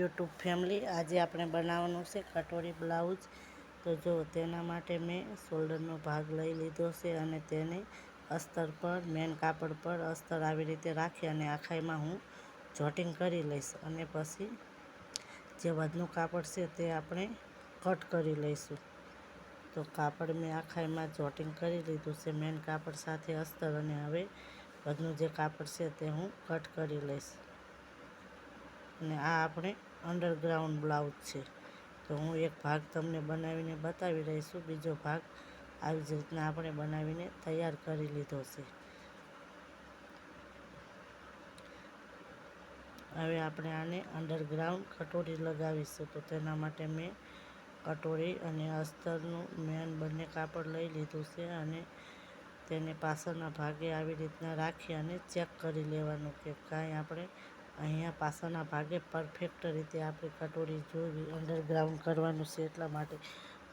YouTube family, આજે આપણે બનાવવાનું છે કટોરી બ્લાઉઝ। તો જો તેના માટે મેં શોલ્ડરનો ભાગ લઈ લીધો છે અને તેને અસ્તર પર, મેન કાપડ પર અસ્તર આવી રીતે રાખી અને આખાઈમાં હું જોટિંગ કરી લઈશ અને પછી જે વધનું કાપડ છે તે આપણે કટ કરી લઈશું। તો કાપડ મેં આખાઈમાં જોટિંગ કરી લીધું છે મેન કાપડ સાથે અસ્તર, અને હવે વધનું જે કાપડ છે તે હું કટ કરી લઈશ। અને આ આપણે અંડરગ્રાઉન્ડ બ્લાઉઝ છે। તો હું એક ભાગ તમને બનાવીને બતાવી રહી છું, બીજો ભાગ આવી જ રીતના આપણે બનાવીને તૈયાર કરી લીધો છે। હવે આપણે આને અંડરગ્રાઉન્ડ કટોરી લગાવીશું। તો તેના માટે મેં કટોરી અને અસ્તરનું મેન બંને કાપડ લઈ લીધું છે અને તેને પાછળના ભાગે આવી રીતના રાખી અને ચેક કરી લેવાનું કે કાંઈ આપણે અહીંયા પાછળના ભાગે પરફેક્ટ રીતે આપણી કટોરી જોવી, અંડરગ્રાઉન્ડ કરવાનું છે એટલા માટે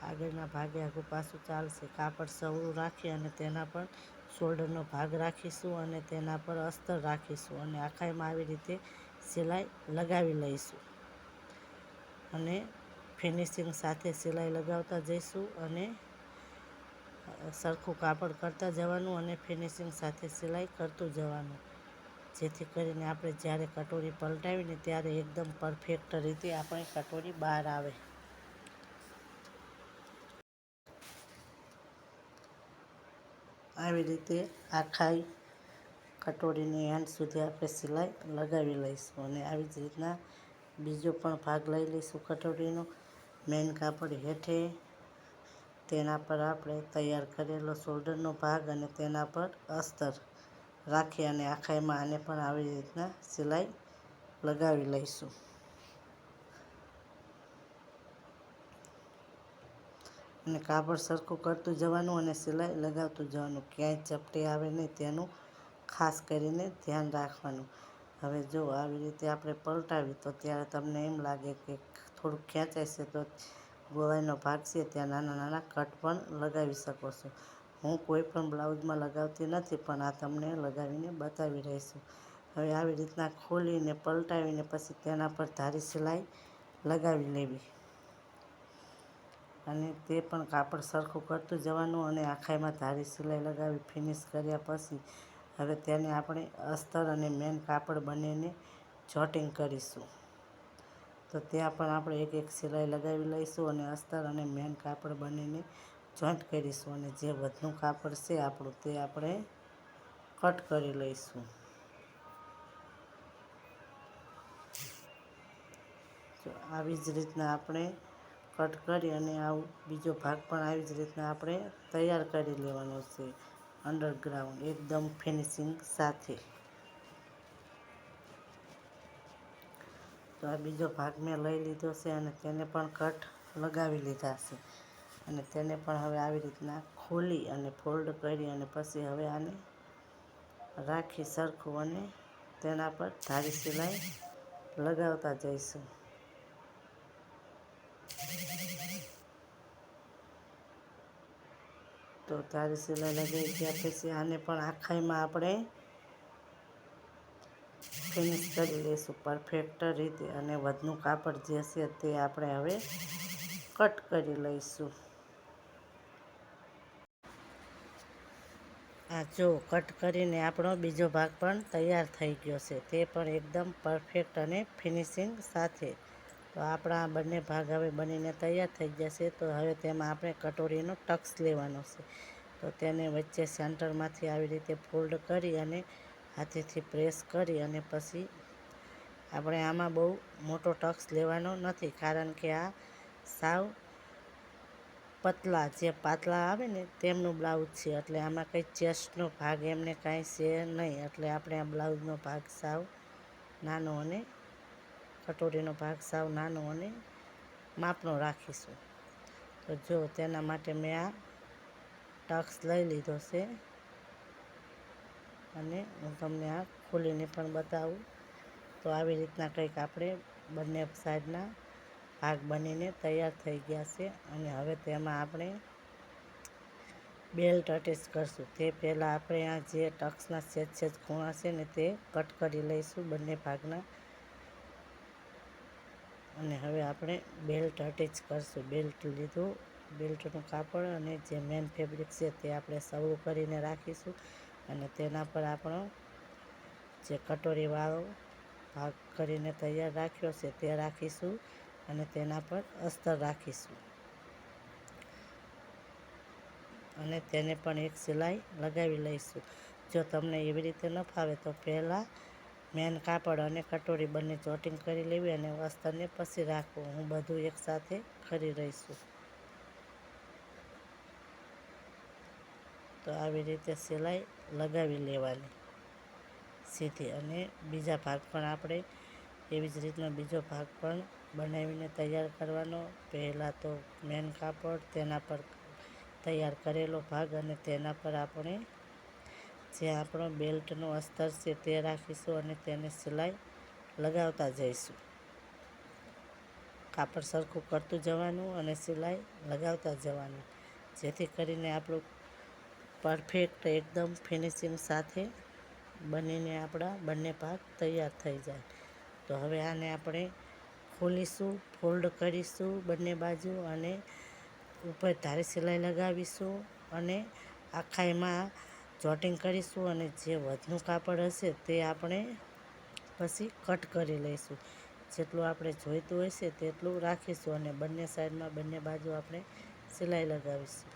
આગળના ભાગે આઘું પાછું ચાલશે। કાપડ સવરું રાખી અને તેના પર શોલ્ડરનો ભાગ રાખીશું અને તેના પર અસ્તર રાખીશું અને આખાઈમાં આવી રીતે સિલાઈ લગાવી લઈશું અને ફિનિશિંગ સાથે સિલાઈ લગાવતા જઈશું અને સરખું કાપડ કરતા જવાનું અને ફિનિશિંગ સાથે સિલાઈ કરતું જવાનું, જેથી કરીને આપણે જ્યારે કટોરી પલટાવીને ત્યારે એકદમ પરફેક્ટ રીતે આપણી કટોરી બહાર આવે। આવી રીતે આખાઈ કટોરીની એન્ડ સુધી આપણે સિલાઈ લગાવી લઈશું અને આવી જ રીતના બીજો પણ ભાગ લઈ લઈશું કટોરીનો। મેન કાપડ હેઠે તેના પર આપણે તૈયાર કરેલો શોલ્ડરનો ભાગ અને તેના પર અસ્તર રાખી અને આખાઈમાં આને પણ આવી રીતના સિલાઈ લગાવી લઈશું। અને કાપડ સરખું કરતું જવાનું અને સિલાઈ લગાવતું જવાનું, ક્યાંય ચપટી આવે નહીં તેનું ખાસ કરીને ધ્યાન રાખવાનું। હવે જો આવી રીતે આપણે પલટાવી તો ત્યારે તમને એમ લાગે કે થોડુંક ખેંચાય છે તો ગોળાઈનો ભાગ છે ત્યાં નાના નાના કટ પણ લગાવી શકો છો। હું કોઈ પણ બ્લાઉઝમાં લગાવતી નથી, પણ આ તમને લગાવીને બતાવી રહી છું। હવે આવી રીતના ખોલીને પલટાવીને પછી તેના પર ધારી સિલાઈ લગાવી લેવી અને તે પણ કાપડ સરખું કરતું જવાનું અને આખાઈમાં ધારી સિલાઈ લગાવી ફિનિશ કર્યા પછી હવે તેને આપણે અસ્તર અને મેન કાપડ બંનેને જોટિંગ કરીશું। તો ત્યાં પણ આપણે એક એક સિલાઈ લગાવી લઈશું અને અસ્તર અને મેન કાપડ બંનેને જોઈન્ટ કરીશું અને જે વધનું કાપડ છે આપણું તે આપણે કટ કરી લઈશું। તો આવી જ રીતના આપણે કટ કરી અને આવું બીજો ભાગ પણ આવી જ રીતના આપણે તૈયાર કરી લેવાનો છે અંડરગ્રાઉન્ડ એકદમ ફિનિશિંગ સાથે। તો આ બીજો ભાગ મેં લઈ લીધો છે અને તેને પણ કટ લગાવી લીધા છે અને તેને પણ હવે આવી રીતના ખોલી અને ફોલ્ડ કરી અને પછી હવે આને રાખી સરખું અને તેના પર ધારી સિલાઈ લગાવતા જઈશું। તો ધારી સિલાઈ લગાવી ગયા પછી આને પણ આખાઈમાં આપણે ફિનિશ કરી લઈશું પરફેક્ટ રીતે અને વધનું કાપડ જે છે તે આપણે હવે કટ કરી લઈશું। આ જો કટ કરીને આપણો બીજો ભાગ પણ તૈયાર થઈ ગયો છે, તે પણ એકદમ પરફેક્ટ અને ફિનિશિંગ સાથે। તો આપણા બંને ભાગ હવે બનીને તૈયાર થઈ જશે। તો હવે તેમાં આપણે કટોરીનો ટક્સ લેવાનો છે। તો તેને વચ્ચે સેન્ટરમાંથી આવી રીતે ફોલ્ડ કરી અને હાથેથી પ્રેસ કરી અને પછી આપણે આમાં બહુ મોટો ટક્સ લેવાનો નથી, કારણ કે આ સાવ પતલા જે પાતળા આવે ને તેમનું બ્લાઉઝ છે, એટલે આમાં કંઈ ચેસ્ટનો ભાગ એમને કાંઈ છે નહીં, એટલે આપણે આ બ્લાઉઝનો ભાગ સાવ નાનો અને કટોરીનો ભાગ સાવ નાનો અને માપનો રાખીશું। તો જો તેના માટે મેં આ ટક્સ લઈ લીધો છે અને હું તમને આ ખોલીને પણ બતાવું। તો આવી રીતના કંઈક આપણે બંને સાઈડના ભાગ બનીને તૈયાર થઈ ગયા છે અને હવે તેમાં આપણે બેલ્ટ અટેચ કરશું। તે પહેલાં આપણે આ જે ટક્સના સેજ ખૂણા છે ને તે કટ કરી લઈશું બંને ભાગના। અને હવે આપણે બેલ્ટ અટેચ કરશું. બેલ્ટ લીધું, બેલ્ટનું કાપડ અને જે મેન ફેબ્રિક છે તે આપણે સવરું કરીને રાખીશું અને તેના પર આપણો જે કટોરીવાળો ભાગ કરીને તૈયાર રાખ્યો છે તે રાખીશું અને તેના પર અસ્તર રાખીશું અને તેને પણ એક સિલાઈ લગાવી લઈશું. જો તમને એવી રીતે ન ફાવે તો પહેલાં મેન કાપડ અને કટોરી બંને ચોટિંગ કરી લેવી અને અસ્તરને પછી રાખવું. હું બધું એકસાથે કરી રહીશું. તો આવી રીતે સિલાઈ લગાવી લેવાની સીધી અને બીજા ભાગ પણ આપણે એવી જ રીતના બીજો ભાગ પણ બનાવીને તૈયાર કરવાનો. પહેલાં તો મેન કાપડ, તેના પર તૈયાર કરેલો ભાગ અને તેના પર આપણે જે આપણો બેલ્ટનો અસ્તર છે તે રાખીશું અને તેને સિલાઈ લગાવતા જઈશું. કાપડ સરખું કરતું જવાનું અને સિલાઈ લગાવતા જવાનું, જેથી કરીને આપણું પરફેક્ટ એકદમ ફિનિશિંગ સાથે બનીને આપણા બંને ભાગ તૈયાર થઈ જાય. તો હવે આને આપણે ખોલીશું, ફોલ્ડ કરીશું બંને બાજુ અને ઉપર ધારી સિલાઈ લગાવીશું અને આખાઈમાં જોટિંગ કરીશું અને જે વધનું કાપડ હશે તે આપણે પછી કટ કરી લઈશું. જેટલું આપણે જોઈતું હશે તેટલું રાખીશું અને બંને સાઈડમાં બંને બાજુ આપણે સિલાઈ લગાવીશું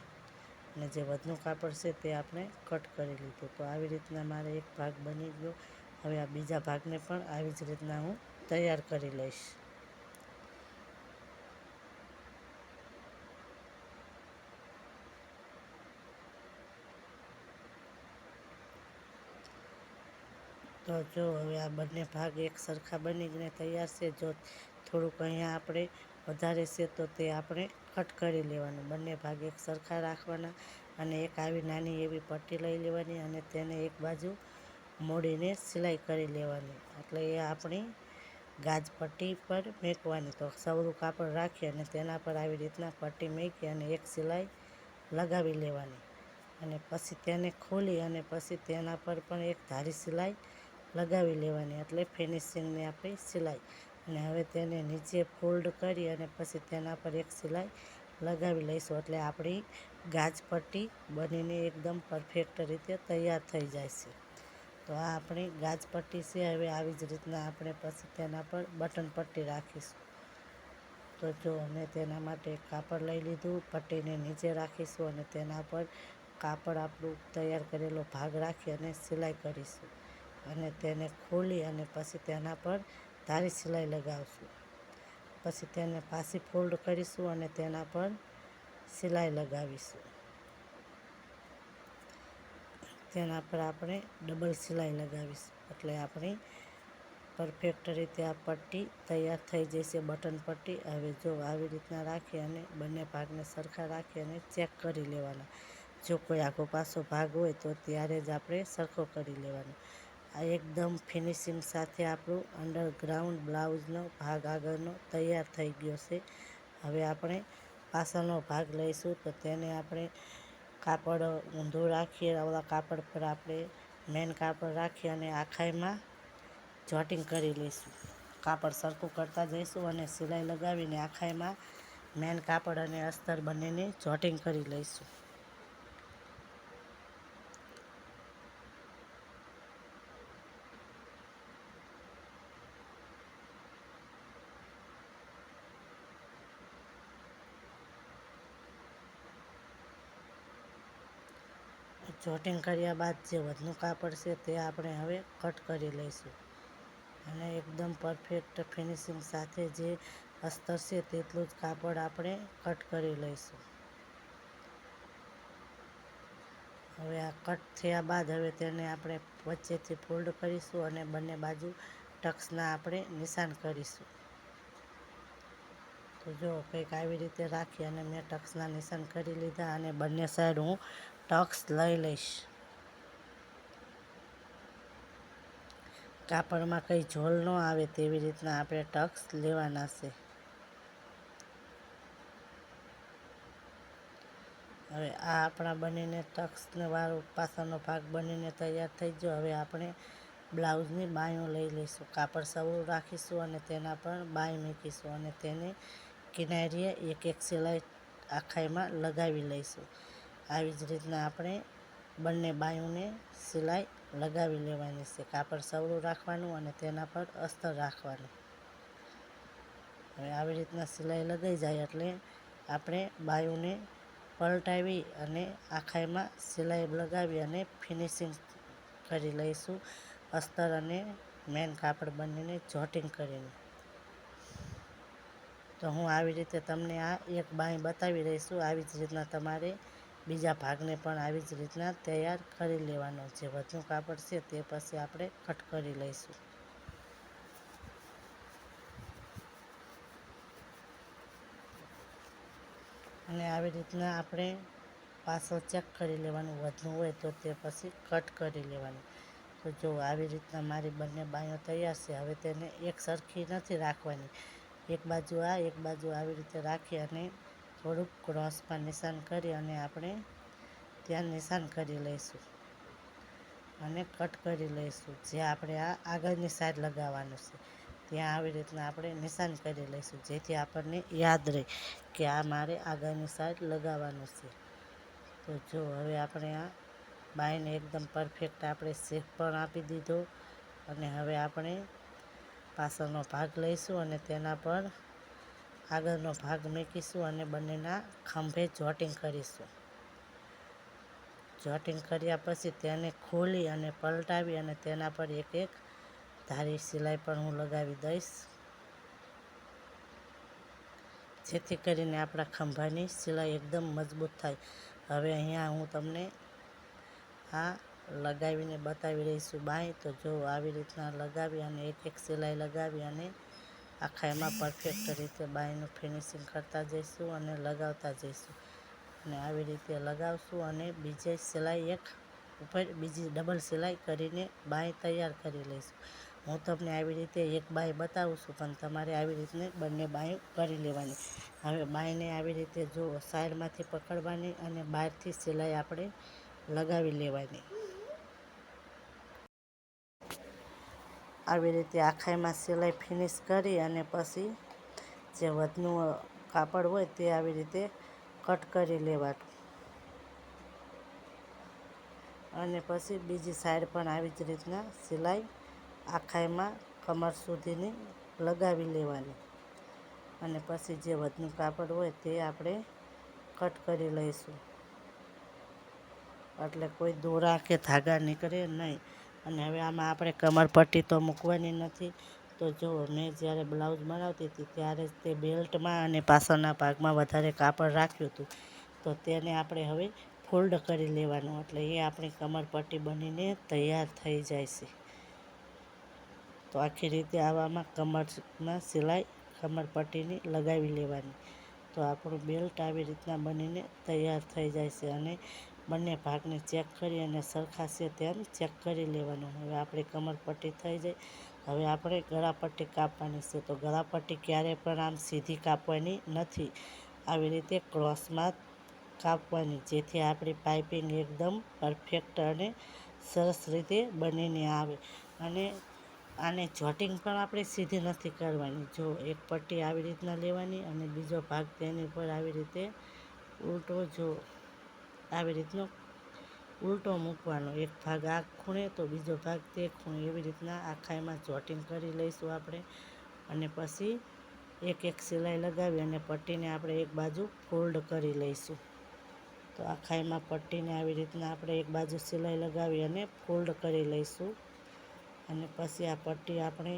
અને જે વધનું કાપડ છે તે આપણે કટ કરી લીધું. તો આવી રીતના મારે એક ભાગ બની ગયો. હવે આ બીજા ભાગને પણ આવી જ રીતના હું તૈયાર કરી લઈશ. તો જો હવે આ બંને ભાગ એક સરખા બનીને તૈયાર છે. જો થોડુંક અહીંયા આપણે વધારે છે તો તે આપણે કટ કરી લેવાનું. બંને ભાગ એક સરખા રાખવાના અને એક આવી નાની એવી પટ્ટી લઈ લેવાની અને તેને એક બાજુ મોડીને સિલાઈ કરી લેવાની. એટલે એ આપણી ગાજ પટ્ટી પર મૂકવાની. તો સવરું કાપડ રાખી અને તેના પર આવી રીતના પટ્ટી મૂકી અને એક સિલાઈ લગાવી લેવાની અને પછી તેને ખોલી અને પછી તેના પર પણ એક ધારી સિલાઈ લગાવી લેવાની. એટલે ફિનિશિંગની આપણી સિલાઈ. અને હવે તેને નીચે ફોલ્ડ કરી અને પછી તેના પર એક સિલાઈ લગાવી લઈશું. એટલે આપણી ગાજ પટ્ટી બનીને એકદમ પરફેક્ટ રીતે તૈયાર થઈ જાય છે. તો આ આપણી ગાજ પટ્ટી છે. હવે આવી જ રીતના આપણે પછી તેના પર બટન પટ્ટી રાખીશું. તો જો અમે તેના માટે કાપડ લઈ લીધું, પટ્ટીને નીચે રાખીશું અને તેના પર કાપડ આપણું તૈયાર કરેલો ભાગ રાખી અને સિલાઈ કરીશું અને તેને ખોલી અને પછી તેના પર ધારી સિલાઈ લગાવશું. પછી તેને પાછી ફોલ્ડ કરીશું અને તેના પર સિલાઈ લગાવીશું. તેના પર આપણે ડબલ સિલાઈ લગાવીશું. એટલે આપણી પરફેક્ટ રીતે આ પટ્ટી તૈયાર થઈ જશે, બટન પટ્ટી. હવે જો આવી રીતના રાખી અને બંને ભાગને સરખા રાખી અને ચેક કરી લેવાના. જો કોઈ આઘો પાછો ભાગ હોય તો ત્યારે જ આપણે સરખો કરી લેવાનો. આ એકદમ ફિનિશિંગ સાથે આપણું અંડરગ્રાઉન્ડ બ્લાઉઝનો ભાગ આગળનો તૈયાર થઈ ગયો છે. હવે આપણે પાછળનો ભાગ લઈશું. તો તેને આપણે કાપડ ઊંધું રાખીએ, ઓલા કાપડ પર આપણે મેન કાપડ રાખી અને આખાઈમાં જોટિંગ કરી લઈશું. કાપડ સરખું કરતા જઈશું અને સિલાઈ લગાવીને આખાઈમાં મેન કાપડ અને અસ્તર બંનેને જોટિંગ કરી લઈશું. જોટિંગ કર્યા બાદ જે વધનું કાપડ છે તે આપણે હવે કટ કરી લઈશું અને એકદમ પરફેક્ટ ફિનિશિંગ સાથે જે અસ્તર છે તેટલું જ કાપડ આપણે કટ કરી લઈશું. હવે આ કટ થયા બાદ હવે તેને આપણે વચ્ચેથી ફોલ્ડ કરીશું અને બંને બાજુ ટક્સના આપણે નિશાન કરીશું. તો જો કંઈક આવી રીતે રાખી અને મેં ટક્સના નિશાન કરી લીધા અને બંને સાઈડ હું ટક્સ લઈ લઈશ. કાપડમાં કંઈ ઝોલ ન આવે તેવી રીતના આપણે ટક્સ લેવાના છે. હવે આ આપણા બનીને ટક્સને વાળો પાછળનો ભાગ બનીને તૈયાર થઈ ગયો. હવે આપણે બ્લાઉઝની બાંયો લઈ લઈશું. કાપડ સવળું રાખીશું અને તેના પર બાંય મૂકીશું અને તેને કિનારીએ એક એક સિલાઈ આખાઈમાં લગાવી લઈશું. આવી જ રીતના આપણે બંને બાંયોને સિલાઈ લગાવી લેવાની છે. કાપડ સવળું રાખવાનું અને તેના પર અસ્તર રાખવાનું. હવે આવી રીતના સિલાઈ લગાઈ જાય એટલે આપણે બાંયોને પલટાવી અને આખાઈમાં સિલાઈ લગાવી અને ફિનિશિંગ કરી લઈશું. અસ્તર અને મેન કાપડ બંનેને જોટિંગ કરીને. તો હું આવી રીતે તમને આ એક બાંય બતાવી રહી છું. આવી જ રીતના તમારે બીજા ભાગને પણ આવી જ રીતના તૈયાર કરી લેવાનો. જે વધુ કાપડ છે તે પછી આપણે કટ કરી લઈશું. અને આવી રીતના આપણે પાછળ ચેક કરી લેવાનું. વધુ હોય તો તે પછી કટ કરી લેવાનું. તો જો આવી રીતના મારી બંને બાંયો તૈયાર છે. હવે તેને એક સરખી નથી રાખવાની. એક બાજુ આ એક બાજુ આવી રીતે રાખી અને થોડુંક ક્રોસમાં નિશાન કરી અને આપણે ત્યાં નિશાન કરી લઈશું અને કટ કરી લઈશું. જે આપણે આ આગળની સાઈડ લગાવવાનું છે ત્યાં આવી રીતના આપણે નિશાન કરી લઈશું, જેથી આપણને યાદ રહે કે આ મારે આગળની સાઈડ લગાવવાનું છે. તો જો હવે આપણે આ બાંયને એકદમ પરફેક્ટ આપણે શેપ પણ આપી દીધો અને હવે આપણે પાછળનો ભાગ લઈશું અને તેના પર આગળનો ભાગ મૂકીશું અને બંનેના ખંભે જોટિંગ કરીશું. જોટિંગ કર્યા પછી તેને ખોલી અને પલટાવી અને તેના પર એક એક ધારી સિલાઈ પણ હું લગાવી દઈશ, જેથી કરીને આપણા ખંભાની સિલાઈ એકદમ મજબૂત થાય. હવે અહીંયા હું તમને આ લગાવીને બતાવી રહી છું બાંય. તો જો આવી રીતના લગાવી અને એક એક સિલાઈ લગાવી અને આખા એમાં પરફેક્ટ રીતે બાંયનું ફિનિશિંગ કરતા જઈશું અને લગાવતા જઈશું. અને આવી રીતે લગાવશું અને બીજે સિલાઈ એક ઉપર બીજી ડબલ સિલાઈ કરીને બાંય તૈયાર કરી લઈશું. હું તમને આવી રીતે એક બાંય બતાવું છું, પણ તમારે આવી રીતને બંને બાંયો કરી લેવાની. હવે બાંયને આવી રીતે જો સાઈડમાંથી પકડવાની અને બહારથી સિલાઈ આપણે લગાવી લેવાની. આવી રીતે આખાઈમાં સિલાઈ ફિનિશ કરી અને પછી જે વધનું કાપડ હોય તે આવી રીતે કટ કરી લેવાનું અને પછી બીજી સાઈડ પણ આવી જ રીતના સિલાઈ આખાઈમાં કમર સુધીની લગાવી લેવાની અને પછી જે વધનું કાપડ હોય તે આપણે કટ કરી લઈશું, એટલે કોઈ દોરા કે ધાગા નીકળે નહીં. અને હવે આમાં આપણે કમરપટ્ટી તો મૂકવાની નથી. તો જો મેં જ્યારે બ્લાઉઝ બનાવતી હતી ત્યારે તે બેલ્ટમાં અને પાછળના ભાગમાં વધારે કાપડ રાખ્યું હતું, તો તેને આપણે હવે ફોલ્ડ કરી લેવાનું, એટલે એ આપણી કમરપટ્ટી બનીને તૈયાર થઈ જાય છે. તો આખી રીતે આવામાં કમરમાં સિલાઈ કમરપટ્ટીની લગાવી લેવાની. તો આપણું બેલ્ટ આવી રીતના બનીને તૈયાર થઈ જાય છે. અને બંને ભાગને ચેક કરી અને સરખા છે તેમ ચેક કરી લેવાનું. હવે આપણી કમરપટ્ટી થઈ જાય. હવે આપણે ગળાપટ્ટી કાપવાની છે. તો ગળાપટ્ટી ક્યારેય પણ આમ સીધી કાપવાની નથી, આવી રીતે ક્રોસમાં કાપવાની, જેથી આપણી પાઇપિંગ એકદમ પરફેક્ટ અને સરસ રીતે બનીને આવે. અને આને જોટિંગ પણ આપણે સીધી નથી કરવાની. જો એક પટ્ટી આવી રીતના લેવાની અને બીજો ભાગ તેની પર આવી રીતે ઉલટો, જો આવી રીતનો ઉલટો મૂકવાનો. એક ભાગ આ ખૂણે તો બીજો ભાગ તે ખૂણે, એવી રીતના આખાઈમાં જોટિંગ કરી લઈશું આપણે. અને પછી એક એક સિલાઈ લગાવી અને પટ્ટીને આપણે એક બાજુ ફોલ્ડ કરી લઈશું. તો આખાઈમાં પટ્ટીને આવી રીતના આપણે એક બાજુ સિલાઈ લગાવી અને ફોલ્ડ કરી લઈશું. અને પછી આ પટ્ટી આપણે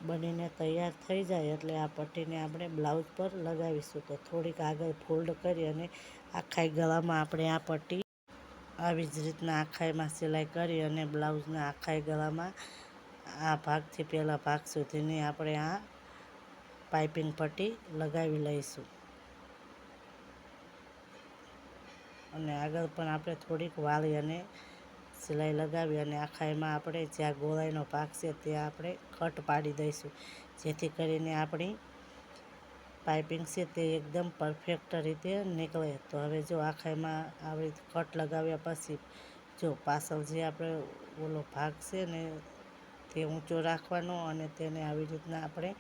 બનીને તૈયાર થઈ જાય એટલે આ પટ્ટીને આપણે બ્લાઉઝ પર લગાવીશું. તો થોડીક આગળ ફોલ્ડ કરી અને આખાઈ ગળામાં આપણે આ પટ્ટી આવી જ રીતના આખાઈમાં સિલાઈ કરી અને બ્લાઉઝના આખાઈ ગળામાં આ ભાગથી પેલા ભાગ સુધીની આપણે આ પાઇપિંગ પટ્ટી લગાવી લઈશું. અને આગળ પણ આપણે થોડીક વાળી અને સિલાઈ લગાવી અને આખાઈમાં આપણે જ્યાં ગોળાઈનો ભાગ છે ત્યાં આપણે કટ પાડી દઈશું, જેથી કરીને આપણી પાઇપિંગ છે તે એકદમ પરફેક્ટ રીતે નીકળે. તો હવે જો આખાઈમાં આવી કટ લગાવ્યા પછી જો પાછળ જે આપણે ઓલો ભાગ છે ને તે ઊંચો રાખવાનો અને તેને આવી રીતના આપણે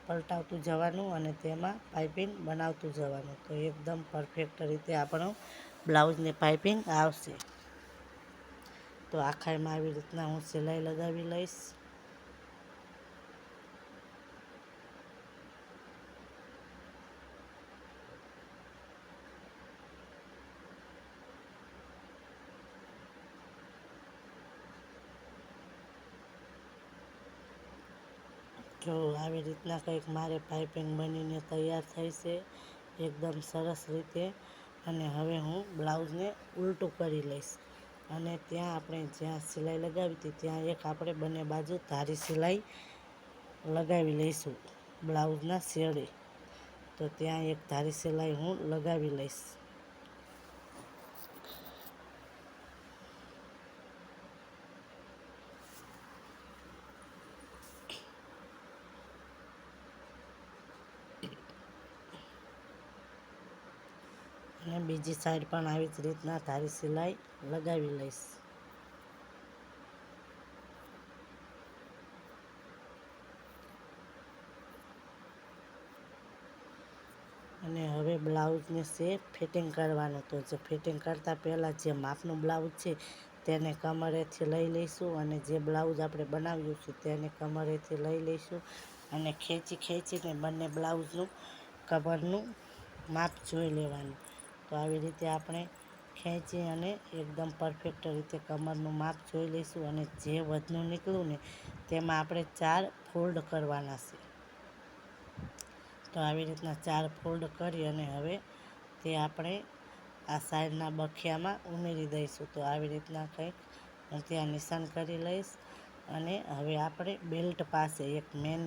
પલટાવતું જવાનું અને તેમાં પાઇપિંગ બનાવતું જવાનું. તો એકદમ પરફેક્ટ રીતે આપણો બ્લાઉઝની પાઇપિંગ આવશે. તો આખાઈમાં આવી રીતના હું સિલાઈ લગાવી લઈશ. જો આવી રીતના કંઈક મારે પાઇપિંગ બનીને તૈયાર થઈ છે એકદમ સરસ રીતે. અને હવે હું બ્લાઉઝને ઉલટું કરી લઈશ અને ત્યાં આપણે જ્યાં સિલાઈ લગાવી હતી ત્યાં એક આપણે બંને બાજુ ધારી સિલાઈ લગાવી લઈશું બ્લાઉઝના શેડે. તો ત્યાં એક ધારી સિલાઈ હું લગાવી લઈશ. અને બીજી સાઈડ પણ આવી જ રીતના ધારી સિલાઈ લગાવી લઈશ. અને હવે બ્લાઉઝને છે ફિટિંગ કરવાનું. તો જે ફિટિંગ કરતાં પહેલાં જે માપનું બ્લાઉઝ છે તેને કમરેથી લઈ લઈશું અને જે બ્લાઉઝ આપણે બનાવ્યું છે તેને કમરેથી લઈ લઈશું અને ખેંચીને બંને બ્લાઉઝનું કમરનું માપ જોઈ લેવાનું. તો આવી રીતે આપણે ખેંચી અને એકદમ પરફેક્ટ રીતે કમરનું માપ જોઈ લઈશું અને જે વધનું નીકળ્યું ને તેમાં આપણે 4 ફોલ્ડ કરવાના છે. તો આવી રીતના 4 ફોલ્ડ કરી અને હવે તે આપણે આ સાઈડના બખિયામાં ઉમેરી દઈશું. તો આવી રીતના કંઈક હું ત્યાં નિશાન કરી લઈશ અને હવે આપણે બેલ્ટ પાસે એક મેન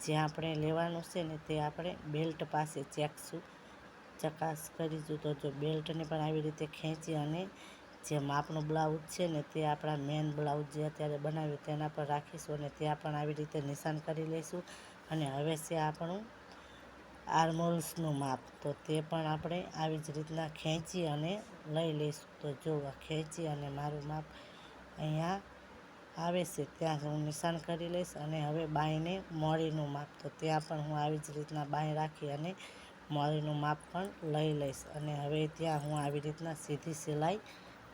જે આપણે લેવાનું છે ને તે આપણે બેલ્ટ પાસે ચકાસ કરીશું. તો જો બેલ્ટને પણ આવી રીતે ખેંચી અને જે માપનું બ્લાઉઝ છે ને તે આપણા મેન બ્લાઉઝ જે અત્યારે બનાવ્યું તેના પર રાખીશું અને ત્યાં પણ આવી રીતે નિશાન કરી લઈશું. અને હવે છે આપણું આર્મહોલ્સનું માપ. તો તે પણ આપણે આવી જ રીતના ખેંચી અને લઈ લઈશું. તો જો ખેંચી અને મારું માપ અહીંયા આવે છે ત્યાં હું નિશાન કરી લઈશ અને હવે બાંયને મોરીનું માપ. તો ત્યાં પણ હું આવી જ રીતના બાંય રાખી અને મોરીનું માપ પણ લઈ લઈશ અને હવે ત્યાં હું આવી રીતના સીધી સિલાઈ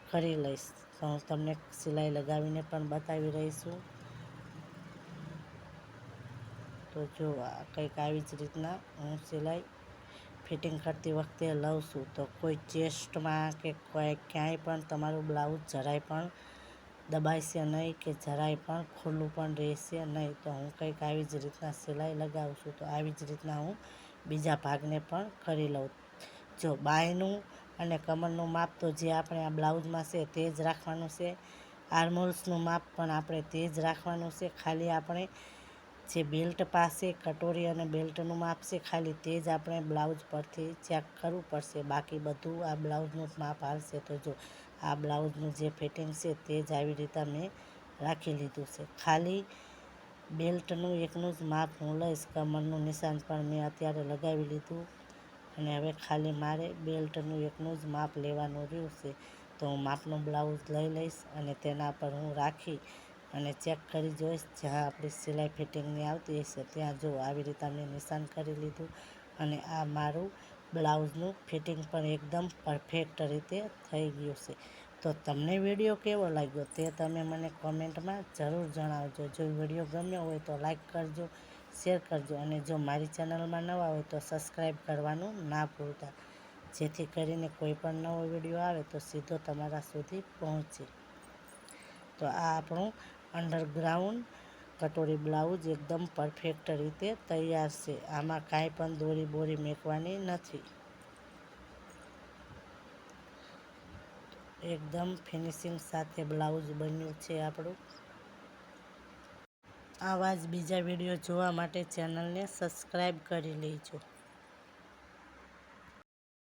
કરી લઈશ. તો હું તમને સિલાઈ લગાવીને પણ બતાવી રહી છું. તો જો કંઈક આવી જ રીતના હું સિલાઈ ફિટિંગ કરતી વખતે લઉં છું. તો કોઈ ચેસ્ટમાં કે કોઈ ક્યાંય પણ તમારું બ્લાઉઝ જરાય પણ દબાશે નહીં કે જરાય પણ ખુલ્લું પણ રહેશે નહીં. તો હું કંઈક આવી જ રીતના સિલાઈ લગાવું છું. તો આવી જ રીતના હું બીજા ભાગને પણ કરી લઉં. જો બાંયનું અને કમરનું માપ તો જે આપણે આ બ્લાઉઝમાં છે તે જ રાખવાનું છે. આર્મહોલ્સનું માપ પણ આપણે તે જ રાખવાનું છે. ખાલી આપણે જે બેલ્ટ પાસે કટોરી અને બેલ્ટનું માપ છે ખાલી તે જ આપણે બ્લાઉઝ પરથી ચેક કરવું પડશે. બાકી બધું આ બ્લાઉઝનું માપ આવશે. તો જો આ બ્લાઉઝનું જે ફિટિંગ છે તે જ આવી રીતે મેં રાખી લીધું છે. ખાલી બેલ્ટનું એકનું જ માપ હું લઈશ. કમરનું નિશાન પણ મેં અત્યારે લગાવી લીધું અને હવે ખાલી મારે બેલ્ટનું એકનું જ માપ લેવાનું રહ્યું છે. તો હું માપનું બ્લાઉઝ લઈ લઈશ અને તેના પર હું રાખી અને ચેક કરી જોઈશ. જ્યાં આપણી સિલાઈ ફિટિંગની આવતી હશે ત્યાં જો આવી રીતે મેં નિશાન કરી લીધું અને આ મારું બ્લાઉઝનું ફિટિંગ પણ એકદમ પરફેક્ટ રીતે થઈ ગયું છે. તો તમને વિડીયો કેવો લાગ્યો તે તમે મને કોમેન્ટમાં જરૂર જણાવજો. જો વિડીયો ગમ્યો હોય તો લાઈક કરજો, શેર કરજો અને જો મારી ચેનલમાં નવા હોય તો સબસ્ક્રાઈબ કરવાનું ના ભૂલતા, જેથી કરીને કોઈ પણ નવો વિડીયો આવે તો સીધો તમારા સુધી પહોંચે. તો આ આપણું અંડરગ્રાઉન્ડ કટોરી બ્લાઉઝ એકદમ પરફેક્ટ રીતે તૈયાર છે. આમાં કાંઈ પણ દોરી બોરી મેકવાની નથી. એકદમ ફિનિશિંગ સાથે બ્લાઉઝ બન્યું છે આપણું. આવા જ બીજા વિડીયો જોવા માટે ચેનલને સબસ્ક્રાઈબ કરી લેજો.